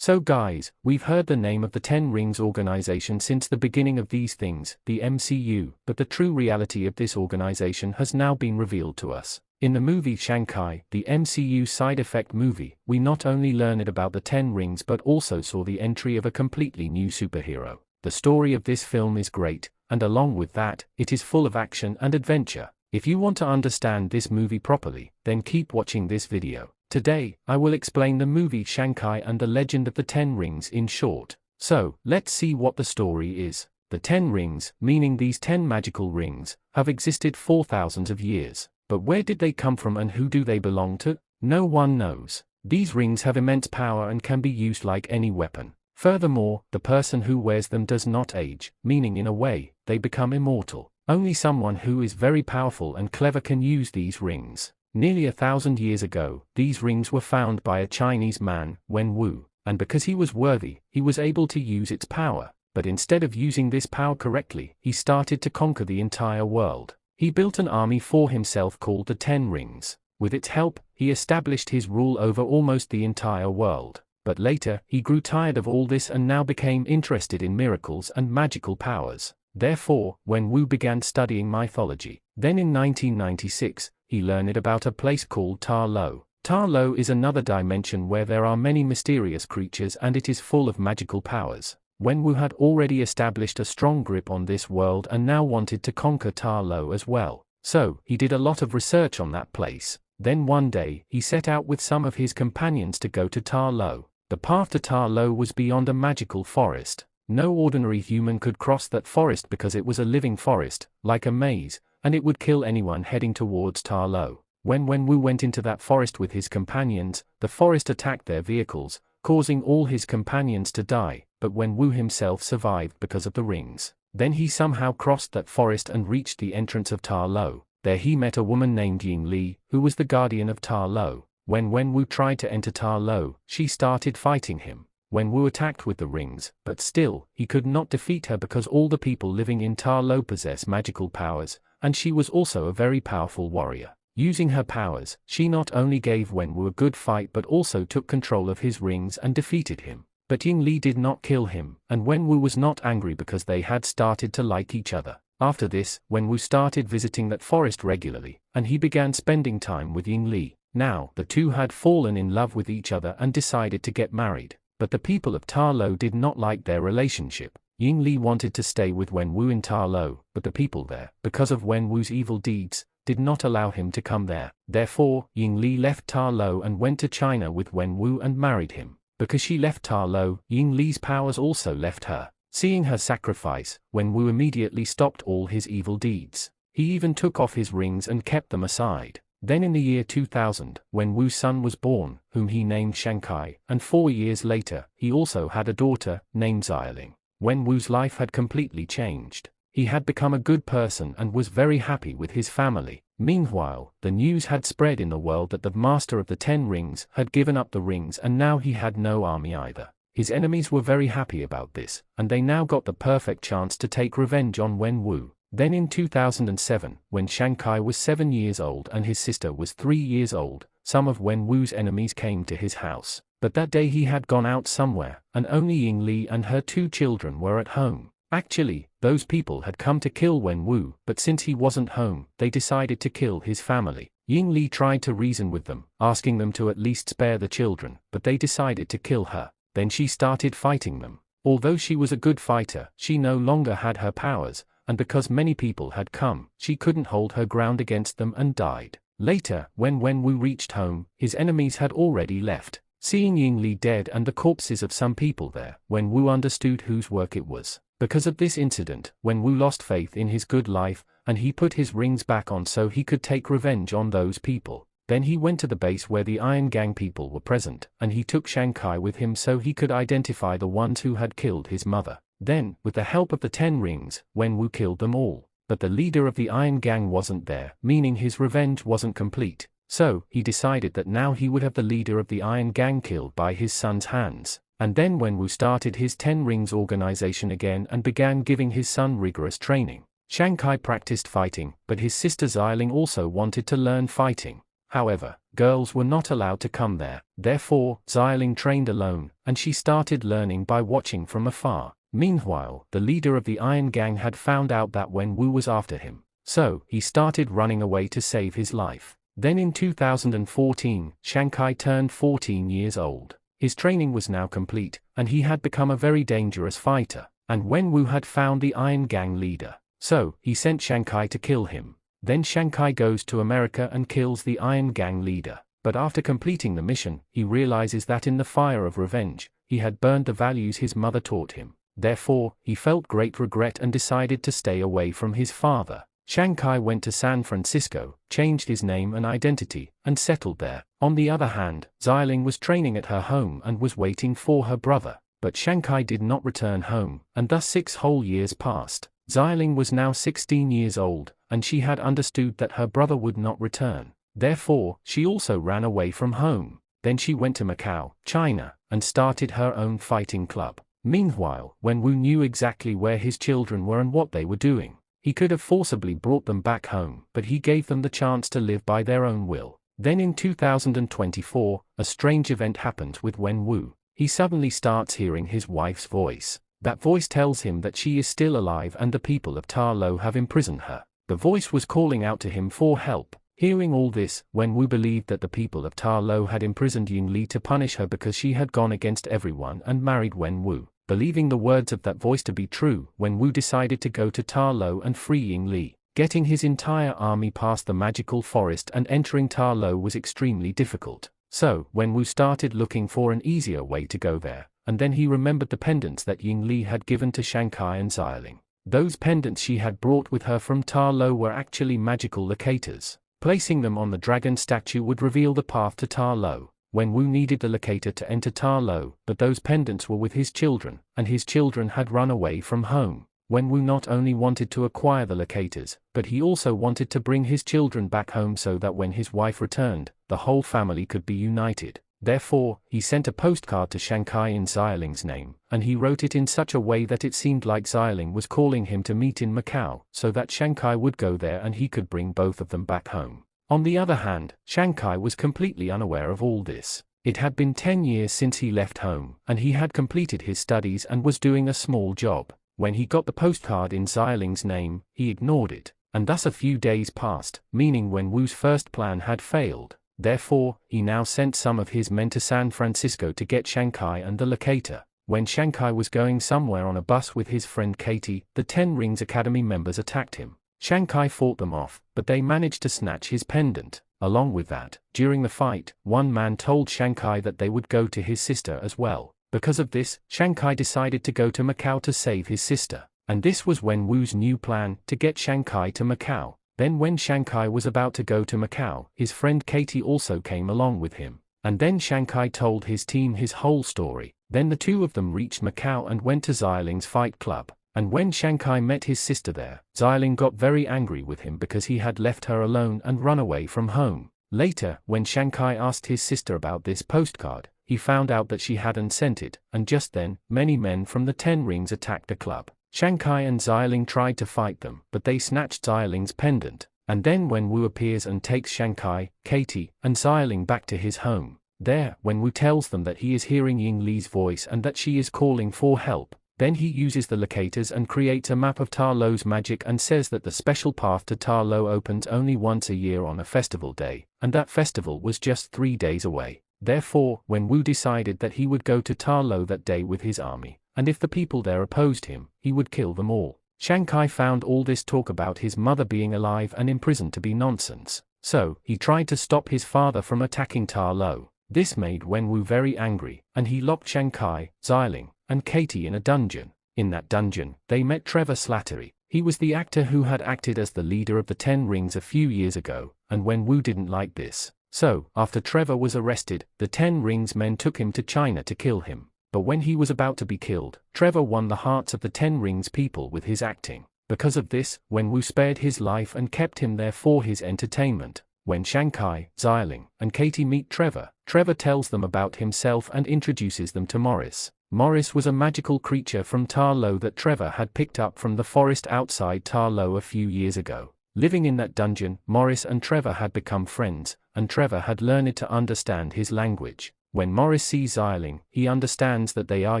So guys, we've heard the name of the Ten Rings organization since the beginning of these things, the MCU, but the true reality of this organization has now been revealed to us. In the movie Shang-Chi, the MCU side effect movie, we not only learned about the Ten Rings but also saw the entry of a completely new superhero. The story of this film is great, and along with that, it is full of action and adventure. If you want to understand this movie properly, then keep watching this video. Today, I will explain the movie Shang-Chi and the Legend of the Ten Rings in short. So, let's see what the story is. The Ten Rings, meaning these 10 magical rings, have existed for thousands of years. But where did they come from and who do they belong to? No one knows. These rings have immense power and can be used like any weapon. Furthermore, the person who wears them does not age, meaning in a way, they become immortal. Only someone who is very powerful and clever can use these rings. Nearly 1,000 years ago, these rings were found by a Chinese man, Wen Wu, and because he was worthy, he was able to use its power. But instead of using this power correctly, he started to conquer the entire world. He built an army for himself called the Ten Rings. With its help, he established his rule over almost the entire world. But later, he grew tired of all this and now became interested in miracles and magical powers. Therefore, Wen Wu began studying mythology. Then in 1996, he learned about a place called Ta Lo. Ta Lo is another dimension where there are many mysterious creatures and it is full of magical powers. Wen Wu had already established a strong grip on this world and now wanted to conquer Ta Lo as well. So, he did a lot of research on that place. Then one day, he set out with some of his companions to go to Ta Lo. The path to Ta Lo was beyond a magical forest. No ordinary human could cross that forest because it was a living forest, like a maze, and it would kill anyone heading towards Ta Lo. When Wen Wu went into that forest with his companions, the forest attacked their vehicles, causing all his companions to die, but Wen Wu himself survived because of the rings. Then he somehow crossed that forest and reached the entrance of Ta Lo. There he met a woman named Ying Li, who was the guardian of Ta Lo. When Wen Wu tried to enter Ta Lo, she started fighting him. Wen Wu attacked with the rings, but still, he could not defeat her because all the people living in Ta Lo possess magical powers, and she was also a very powerful warrior. Using her powers, she not only gave Wen Wu a good fight but also took control of his rings and defeated him. But Ying Li did not kill him, and Wen Wu was not angry because they had started to like each other. After this, Wen Wu started visiting that forest regularly, and he began spending time with Ying Li. Now, the two had fallen in love with each other and decided to get married. But the people of Ta Lo did not like their relationship. Ying Li wanted to stay with Wen Wu in Ta Lo, but the people there, because of Wen Wu's evil deeds, did not allow him to come there. Therefore, Ying Li left Ta Lo and went to China with Wen Wu and married him. Because she left Ta Lo, Ying Li's powers also left her. Seeing her sacrifice, Wen Wu immediately stopped all his evil deeds. He even took off his rings and kept them aside. Then in the year 2000, Wen Wu's son was born, whom he named Shang-Chi, and 4 years later, he also had a daughter, named Xialing. Wen Wu's life had completely changed. He had become a good person and was very happy with his family. Meanwhile, the news had spread in the world that the master of the Ten Rings had given up the rings and now he had no army either. His enemies were very happy about this, and they now got the perfect chance to take revenge on Wen Wu. Then in 2007, when Shang-Chi was 7 years old and his sister was 3 years old, some of Wen Wu's enemies came to his house. But that day he had gone out somewhere, and only Ying Li and her 2 children were at home. Actually, those people had come to kill Wen Wu, but since he wasn't home, they decided to kill his family. Ying Li tried to reason with them, asking them to at least spare the children, but they decided to kill her. Then she started fighting them. Although she was a good fighter, she no longer had her powers, and because many people had come, she couldn't hold her ground against them and died. Later, when Wen Wu reached home, his enemies had already left. Seeing Ying Li dead and the corpses of some people there, Wen Wu understood whose work it was. Because of this incident, Wen Wu lost faith in his good life, and he put his rings back on so he could take revenge on those people. Then he went to the base where the Iron Gang people were present, and he took Shang-Chi with him so he could identify the ones who had killed his mother. Then, with the help of the 10 rings, Wen Wu killed them all. But the leader of the Iron Gang wasn't there, meaning his revenge wasn't complete. So, he decided that now he would have the leader of the Iron Gang killed by his son's hands. And then Wen Wu started his 10 Rings organization again and began giving his son rigorous training. Shang-Chi practiced fighting, but his sister Xialing also wanted to learn fighting. However, girls were not allowed to come there. Therefore, Xialing trained alone, and she started learning by watching from afar. Meanwhile, the leader of the Iron Gang had found out that Wen Wu was after him. So, he started running away to save his life. Then in 2014, Shang-Chi turned 14 years old. His training was now complete, and he had become a very dangerous fighter. And Wen Wu had found the Iron Gang leader. So, he sent Shang-Chi to kill him. Then Shang-Chi goes to America and kills the Iron Gang leader. But after completing the mission, he realizes that in the fire of revenge, he had burned the values his mother taught him. Therefore, he felt great regret and decided to stay away from his father. Shang-Chi went to San Francisco, changed his name and identity, and settled there. On the other hand, Xialing was training at her home and was waiting for her brother. But Shang-Chi did not return home, and thus 6 whole years passed. Xialing was now 16 years old, and she had understood that her brother would not return. Therefore, she also ran away from home. Then she went to Macau, China, and started her own fighting club. Meanwhile, Wen Wu knew exactly where his children were and what they were doing. He could have forcibly brought them back home, but he gave them the chance to live by their own will. Then in 2024, a strange event happens with Wen Wu. He suddenly starts hearing his wife's voice. That voice tells him that she is still alive and the people of Ta Lo have imprisoned her. The voice was calling out to him for help. Hearing all this, Wen Wu believed that the people of Ta Lo had imprisoned Ying Li to punish her because she had gone against everyone and married Wen Wu. Believing the words of that voice to be true, Wen Wu decided to go to Ta Lo and free Ying Li. Getting his entire army past the magical forest and entering Ta Lo was extremely difficult. So, Wen Wu started looking for an easier way to go there, and then he remembered the pendants that Ying Li had given to Shang-Chi and Xialing. Those pendants she had brought with her from Ta Lo were actually magical locators. Placing them on the dragon statue would reveal the path to Ta Lo. Wen Wu needed the locator to enter Ta Lo, but those pendants were with his children, and his children had run away from home. Wen Wu not only wanted to acquire the locators, but he also wanted to bring his children back home so that when his wife returned, the whole family could be united. Therefore, he sent a postcard to Shang-Chi in Xialing's name, and he wrote it in such a way that it seemed like Xialing was calling him to meet in Macau, so that Shang-Chi would go there and he could bring both of them back home. On the other hand, Shang-Chi was completely unaware of all this. It had been 10 years since he left home, and he had completed his studies and was doing a small job. When he got the postcard in Xialing's name, he ignored it, and thus a few days passed, meaning Wen Wu's first plan had failed. Therefore, he now sent some of his men to San Francisco to get Shang-Chi and the locator. When Shang-Chi was going somewhere on a bus with his friend Katie, the 10 Rings Academy members attacked him. Shang-Chi fought them off, but they managed to snatch his pendant. Along with that, during the fight, one man told Shang-Chi that they would go to his sister as well. Because of this, Shang-Chi decided to go to Macau to save his sister. And this was Wen Wu's new plan, to get Shang-Chi to Macau. Then when Shang-Chi was about to go to Macau, his friend Katie also came along with him. And then Shang-Chi told his team his whole story. Then the two of them reached Macau and went to Xialing's fight club. And when Shang-Chi met his sister there, Xialing got very angry with him because he had left her alone and run away from home. Later, when Shang-Chi asked his sister about this postcard, he found out that she hadn't sent it, and just then, many men from the 10 Rings attacked the club. Shang-Chi and Xialing tried to fight them, but they snatched Xialing's pendant. And then Wen Wu appears and takes Shang-Chi, Katie, and Xialing back to his home. There, Wen Wu tells them that he is hearing Ying Li's voice and that she is calling for help. Then he uses the locators and creates a map of Ta Lo's magic and says that the special path to Ta Lo opens only once a year on a festival day, and that festival was just 3 days away. Therefore, Wen Wu decided that he would go to Ta Lo that day with his army, and if the people there opposed him, he would kill them all. Shang-Chi found all this talk about his mother being alive and imprisoned to be nonsense. So, he tried to stop his father from attacking Ta Lo. This made Wen Wu very angry, and he locked Shang-Chi, Xialing, and Katie in a dungeon. In that dungeon, they met Trevor Slattery. He was the actor who had acted as the leader of the 10 Rings a few years ago, and Wen Wu didn't like this. So, after Trevor was arrested, the 10 Rings men took him to China to kill him. But when he was about to be killed, Trevor won the hearts of the 10 Rings people with his acting. Because of this, Wen Wu spared his life and kept him there for his entertainment. When Shang-Chi, Xialing, and Katie meet Trevor, Trevor tells them about himself and introduces them to Morris. Morris was a magical creature from Ta Lo that Trevor had picked up from the forest outside Ta Lo a few years ago. Living in that dungeon, Morris and Trevor had become friends, and Trevor had learned to understand his language. When Morris sees Xialing, he understands that they are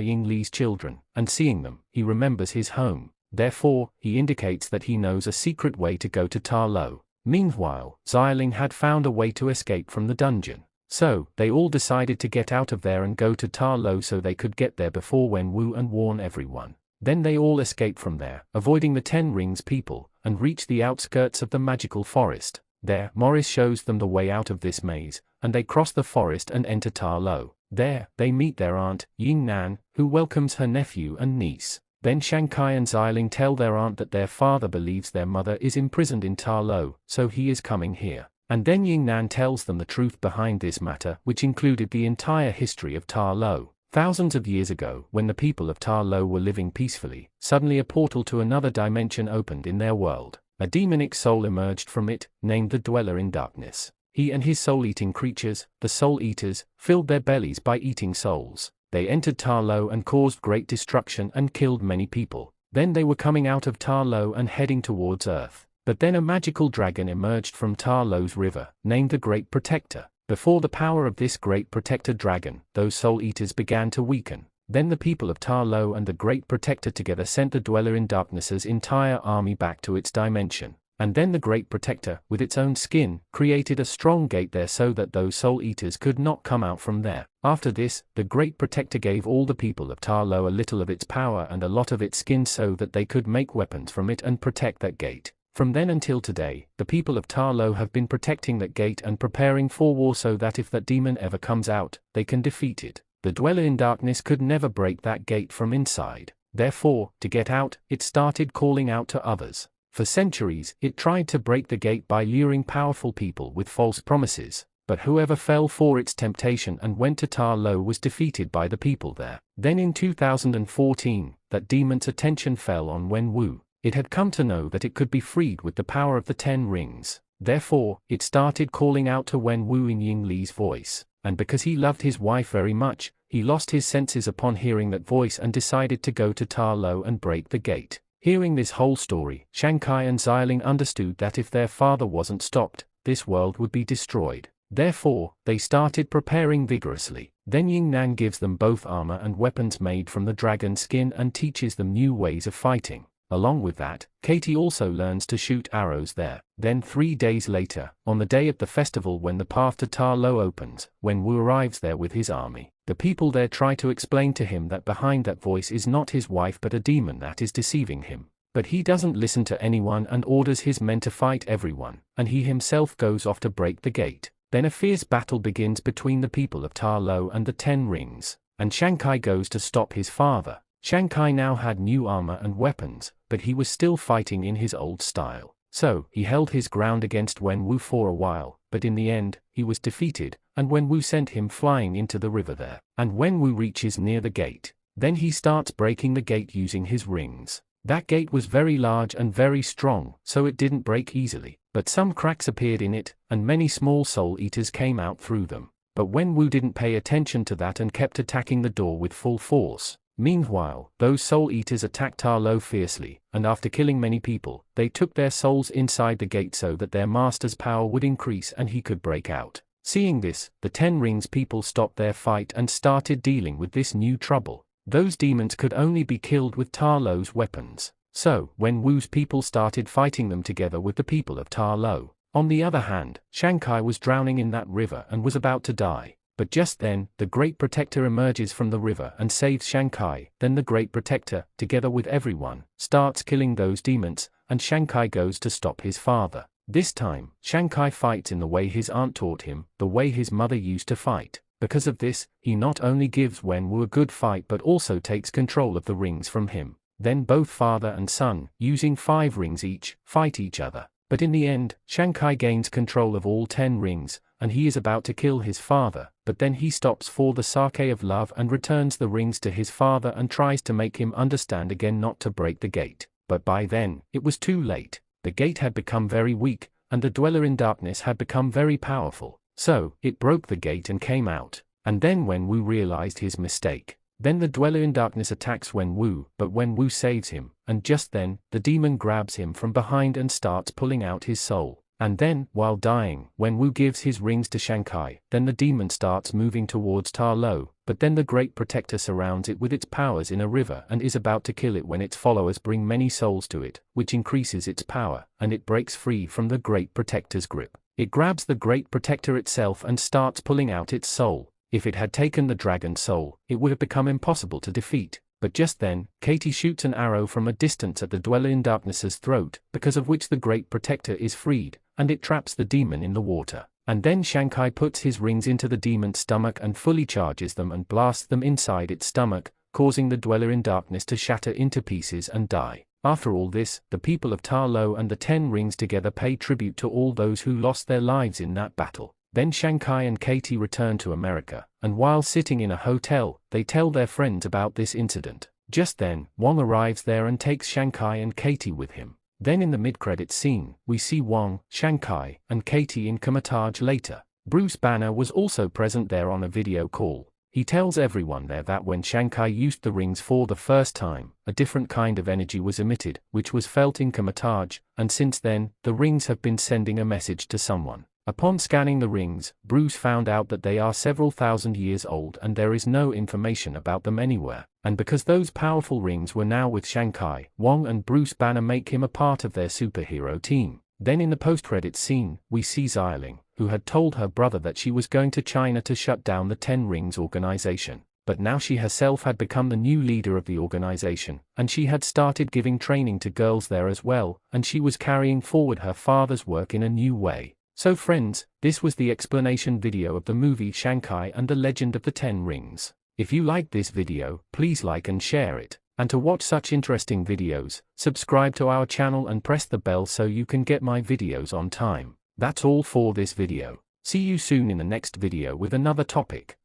Ying Li's children, and seeing them, he remembers his home. Therefore, he indicates that he knows a secret way to go to Ta Lo. Meanwhile, Xialing had found a way to escape from the dungeon. So, they all decided to get out of there and go to Ta Lo so they could get there before Wen Wu and warn everyone. Then they all escape from there, avoiding the Ten Rings people, and reach the outskirts of the magical forest. There, Morris shows them the way out of this maze, and they cross the forest and enter Ta Lo. There, they meet their aunt, Ying Nan, who welcomes her nephew and niece. Then Shang-Chi and Xialing tell their aunt that their father believes their mother is imprisoned in Ta Lo, so he is coming here. And then Ying Nan tells them the truth behind this matter, which included the entire history of Ta Lo. Thousands of years ago, when the people of Ta Lo were living peacefully, suddenly a portal to another dimension opened in their world. A demonic soul emerged from it, named the Dweller in Darkness. He and his soul-eating creatures, the Soul Eaters, filled their bellies by eating souls. They entered Ta Lo and caused great destruction and killed many people. Then they were coming out of Ta Lo and heading towards Earth. But then a magical dragon emerged from Ta Lo's river, named the Great Protector. Before the power of this Great Protector dragon, those Soul Eaters began to weaken. Then the people of Ta Lo and the Great Protector together sent the Dweller in Darkness's entire army back to its dimension. And then the Great Protector, with its own skin, created a strong gate there so that those Soul Eaters could not come out from there. After this, the Great Protector gave all the people of Ta Lo a little of its power and a lot of its skin so that they could make weapons from it and protect that gate. From then until today, the people of Ta Lo have been protecting that gate and preparing for war so that if that demon ever comes out, they can defeat it. The Dweller in Darkness could never break that gate from inside. Therefore, to get out, it started calling out to others. For centuries, it tried to break the gate by luring powerful people with false promises, but whoever fell for its temptation and went to Ta Lo was defeated by the people there. Then in 2014, that demon's attention fell on Wen Wu. It had come to know that it could be freed with the power of the Ten Rings. Therefore, it started calling out to Wen Wu in Ying Li's voice. And because he loved his wife very much, he lost his senses upon hearing that voice and decided to go to Ta Lo and break the gate. Hearing this whole story, Shang-Chi and Xialing understood that if their father wasn't stopped, this world would be destroyed. Therefore, they started preparing vigorously. Then Ying Nan gives them both armor and weapons made from the dragon skin and teaches them new ways of fighting. Along with that, Katie also learns to shoot arrows there. Then 3 days later, on the day of the festival when the path to Ta Lo opens, when Wu arrives there with his army, the people there try to explain to him that behind that voice is not his wife but a demon that is deceiving him. But he doesn't listen to anyone and orders his men to fight everyone, and he himself goes off to break the gate. Then a fierce battle begins between the people of Ta Lo and the Ten Rings, and Shang-Chi goes to stop his father. Shang-Chi now had new armor and weapons, but he was still fighting in his old style. So, he held his ground against Wen Wu for a while, but in the end, he was defeated, and Wen Wu sent him flying into the river there. And Wen Wu reaches near the gate. Then he starts breaking the gate using his rings. That gate was very large and very strong, so it didn't break easily, but some cracks appeared in it, and many small Soul Eaters came out through them. But Wen Wu didn't pay attention to that and kept attacking the door with full force. Meanwhile, those Soul Eaters attacked Ta Lo fiercely, and after killing many people, they took their souls inside the gate so that their master's power would increase and he could break out. Seeing this, the Ten Rings people stopped their fight and started dealing with this new trouble. Those demons could only be killed with Ta Lo's weapons. So, when Wu's people started fighting them together with the people of Ta Lo. On the other hand, Shang-Chi was drowning in that river and was about to die. But just then, the Great Protector emerges from the river and saves Shang-Chi. Then the Great Protector, together with everyone, starts killing those demons, and Shang-Chi goes to stop his father. This time, Shang-Chi fights in the way his aunt taught him, the way his mother used to fight. Because of this, he not only gives Wen Wu a good fight but also takes control of the rings from him. Then both father and son, using 5 rings each, fight each other. But in the end, Shang-Chi gains control of all 10 rings, and he is about to kill his father, but then he stops for the sake of love and returns the rings to his father and tries to make him understand again not to break the gate. But by then, it was too late. The gate had become very weak, and the Dweller in Darkness had become very powerful. So, it broke the gate and came out. And then when Wu realized his mistake, Then the Dweller in Darkness attacks Wenwu, but Wenwu saves him, and just then, the demon grabs him from behind and starts pulling out his soul. And then, while dying, Wenwu gives his rings to Shang-Chi. Then the demon starts moving towards Ta Lo, but then the Great Protector surrounds it with its powers in a river and is about to kill it when its followers bring many souls to it, which increases its power, and it breaks free from the Great Protector's grip. It grabs the Great Protector itself and starts pulling out its soul. If it had taken the dragon's soul, it would have become impossible to defeat. But just then, Katie shoots an arrow from a distance at the Dweller in Darkness's throat, because of which the Great Protector is freed, and it traps the demon in the water. And then Shang-Chi puts his rings into the demon's stomach and fully charges them and blasts them inside its stomach, causing the Dweller in Darkness to shatter into pieces and die. After all this, the people of Ta Lo and the 10 Rings together pay tribute to all those who lost their lives in that battle. Then Shang-Chi and Katie return to America, and while sitting in a hotel, they tell their friends about this incident. Just then, Wong arrives there and takes Shang-Chi and Katie with him. Then in the mid-credits scene, we see Wong, Shang-Chi, and Katie in Kamar-Taj later. Bruce Banner was also present there on a video call. He tells everyone there that when Shang-Chi used the rings for the first time, a different kind of energy was emitted, which was felt in Kamar-Taj, and since then, the rings have been sending a message to someone. Upon scanning the rings, Bruce found out that they are several thousand years old and there is no information about them anywhere. And because those powerful rings were now with Shang-Chi, Wong and Bruce Banner make him a part of their superhero team. Then in the post-credits scene, we see Xialing, who had told her brother that she was going to China to shut down the 10 Rings organization. But now she herself had become the new leader of the organization, and she had started giving training to girls there as well, and she was carrying forward her father's work in a new way. So friends, this was the explanation video of the movie Shang-Chi and the Legend of the 10 Rings. If you liked this video, please like and share it. And to watch such interesting videos, subscribe to our channel and press the bell so you can get my videos on time. That's all for this video. See you soon in the next video with another topic.